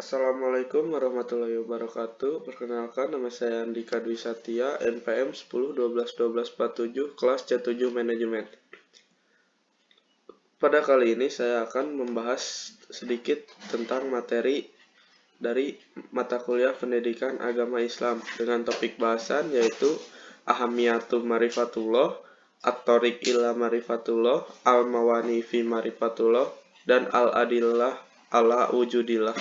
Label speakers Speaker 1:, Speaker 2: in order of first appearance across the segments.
Speaker 1: Assalamualaikum warahmatullahi wabarakatuh. Perkenalkan, nama saya Andika Dwi Satya, NPM 10 12 12 47, kelas C7 Manajemen. Pada kali ini saya akan membahas sedikit tentang materi dari mata kuliah Pendidikan Agama Islam dengan topik bahasan yaitu Ahamiyatul Marifatullah, At-Thoriq ila Marifatullah, Al-Mawani fi Marifatullah, dan Al-Adillah ala Wujudillah.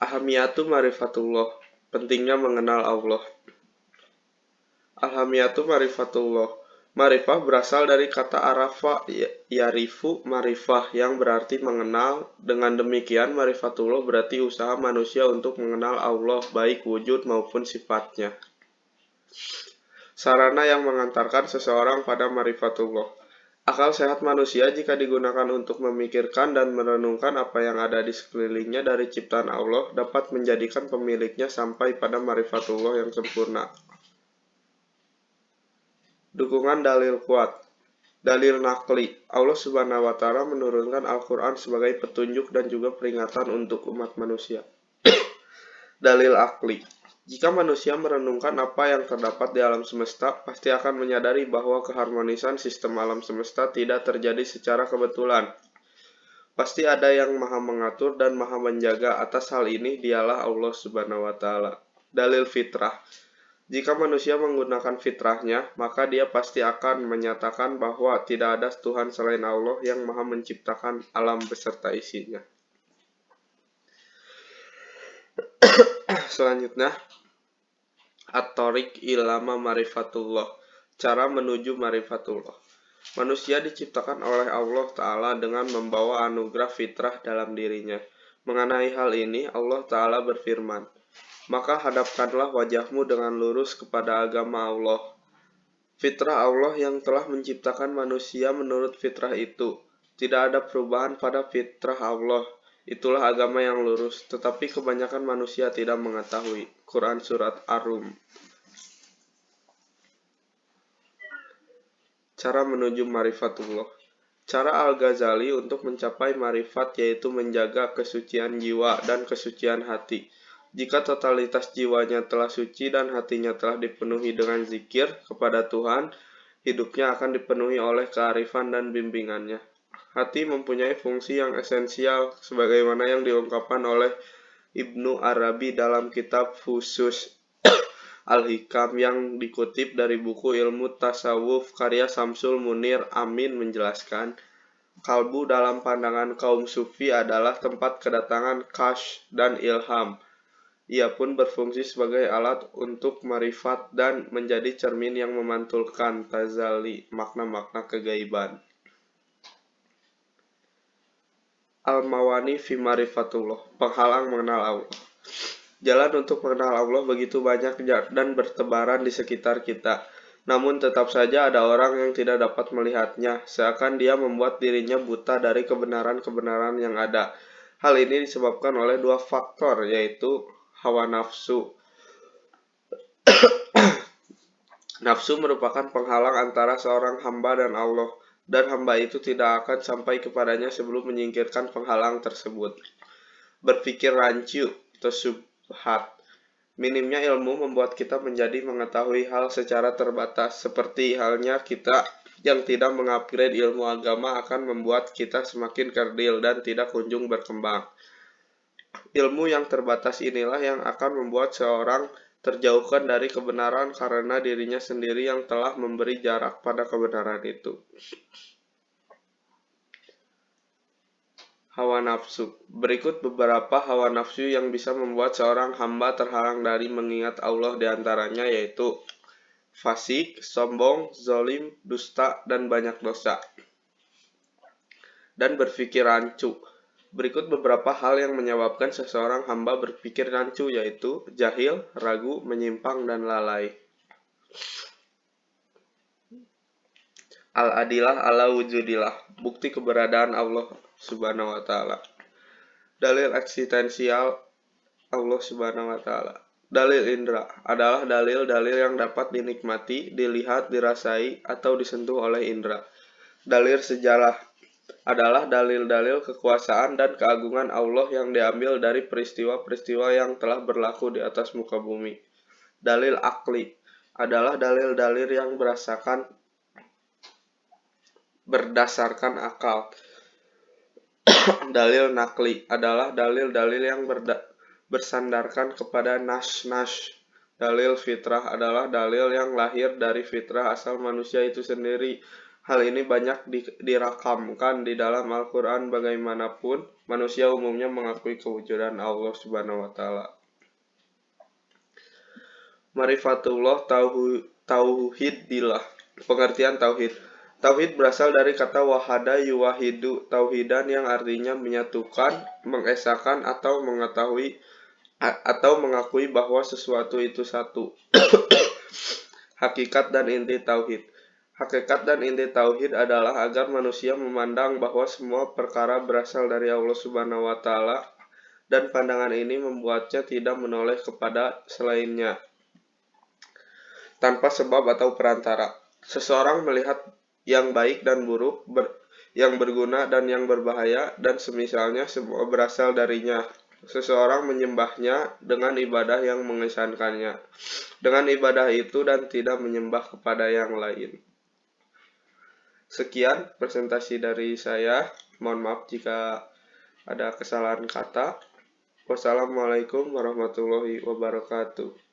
Speaker 1: Ahamiyatu Marifatullah, pentingnya mengenal Allah. Ahamiyatu Marifatullah. Marifah berasal dari kata arafa yarifu marifah yang berarti mengenal. Dengan demikian Marifatullah berarti usaha manusia untuk mengenal Allah baik wujud maupun sifatnya. Sarana yang mengantarkan seseorang pada Marifatullah. Akal sehat manusia jika digunakan untuk memikirkan dan merenungkan apa yang ada di sekelilingnya dari ciptaan Allah dapat menjadikan pemiliknya sampai pada Marifatullah yang sempurna. Dukungan dalil kuat. Dalil nakli. Allah Subhanahu wa Ta'ala menurunkan Al-Quran sebagai petunjuk dan juga peringatan untuk umat manusia. Dalil akli. Jika manusia merenungkan apa yang terdapat di alam semesta, pasti akan menyadari bahwa keharmonisan sistem alam semesta tidak terjadi secara kebetulan. Pasti ada yang maha mengatur dan maha menjaga. Atas hal ini dialah Allah Subhanahu wa Ta'ala. Dalil fitrah. Jika manusia menggunakan fitrahnya, maka dia pasti akan menyatakan bahwa tidak ada Tuhan selain Allah yang maha menciptakan alam beserta isinya. Selanjutnya, At-Thoriq ila Marifatullah, cara menuju Marifatullah. Manusia diciptakan oleh Allah Ta'ala dengan membawa anugerah fitrah dalam dirinya. Mengenai hal ini, Allah Ta'ala berfirman, maka hadapkanlah wajahmu dengan lurus kepada agama Allah. Fitrah Allah yang telah menciptakan manusia menurut fitrah itu. Tidak ada perubahan pada fitrah Allah. Itulah agama yang lurus, tetapi kebanyakan manusia tidak mengetahui. Quran Surat Ar-Rum. Cara menuju Marifatullah. Cara Al-Ghazali untuk mencapai marifat yaitu menjaga kesucian jiwa dan kesucian hati. Jika totalitas jiwanya telah suci dan hatinya telah dipenuhi dengan zikir kepada Tuhan, hidupnya akan dipenuhi oleh kearifan dan bimbingannya. Hati mempunyai fungsi yang esensial sebagaimana yang diungkapkan oleh Ibnu Arabi dalam kitab Fusus Al-Hikam yang dikutip dari buku Ilmu Tasawuf karya Samsul Munir Amin menjelaskan, kalbu dalam pandangan kaum sufi adalah tempat kedatangan kash dan ilham. Ia pun berfungsi sebagai alat untuk marifat dan menjadi cermin yang memantulkan tazali, makna-makna kegaiban. Al-Mawani fi Marifatullah, penghalang mengenal Allah. Jalan untuk mengenal Allah begitu banyak dan bertebaran di sekitar kita. Namun tetap saja ada orang yang tidak dapat melihatnya, seakan dia membuat dirinya buta dari kebenaran-kebenaran yang ada. Hal ini disebabkan oleh dua faktor, yaitu hawa nafsu. Nafsu merupakan penghalang antara seorang hamba dan Allah, dan hamba itu tidak akan sampai kepadanya sebelum menyingkirkan penghalang tersebut. Berpikir rancu atau subhat. Minimnya ilmu membuat kita menjadi mengetahui hal secara terbatas, seperti halnya kita yang tidak mengupgrade ilmu agama akan membuat kita semakin kerdil dan tidak kunjung berkembang. Ilmu yang terbatas inilah yang akan membuat seorang terjauhkan dari kebenaran karena dirinya sendiri yang telah memberi jarak pada kebenaran itu. Hawa nafsu. Berikut beberapa hawa nafsu yang bisa membuat seorang hamba terhalang dari mengingat Allah, diantaranya yaitu fasik, sombong, zolim, dusta, dan banyak dosa. Dan berpikir rancu. Berikut beberapa hal yang menyebabkan seseorang hamba berpikir rancu, yaitu jahil, ragu, menyimpang, dan lalai. Al-Adillah ala Wujudillah, bukti keberadaan Allah Subhanahu wa Ta'ala. Dalil eksistensial Allah Subhanahu wa Ta'ala. Dalil indra adalah dalil-dalil yang dapat dinikmati, dilihat, dirasai, atau disentuh oleh indra. Dalil sejarah adalah dalil-dalil kekuasaan dan keagungan Allah yang diambil dari peristiwa-peristiwa yang telah berlaku di atas muka bumi. Dalil akli adalah dalil-dalil yang berdasarkan akal. Dalil nakli adalah dalil-dalil yang bersandarkan kepada nas. Dalil fitrah adalah dalil yang lahir dari fitrah asal manusia itu sendiri. Hal ini banyak dirakamkan di dalam Al-Quran. Bagaimanapun, manusia umumnya mengakui kewujudan Allah Subhanahu wa Ta'ala. Marifatullah tauhidillah. Pengertian tauhid. Tauhid berasal dari kata wahada yuwahidu, tauhidan yang artinya menyatukan, mengesahkan atau mengetahui atau mengakui bahwa sesuatu itu satu. Hakikat dan inti tauhid. Hakikat dan inti tauhid adalah agar manusia memandang bahwa semua perkara berasal dari Allah Subhanahu wa Ta'ala, dan pandangan ini membuatnya tidak menoleh kepada selainnya tanpa sebab atau perantara. Seseorang melihat yang baik dan buruk, yang berguna dan yang berbahaya, dan semisalnya semua berasal darinya. Seseorang menyembahnya dengan ibadah yang mengesankannya, dengan ibadah itu dan tidak menyembah kepada yang lain. Sekian presentasi dari saya. Mohon maaf jika ada kesalahan kata. Wassalamualaikum warahmatullahi wabarakatuh.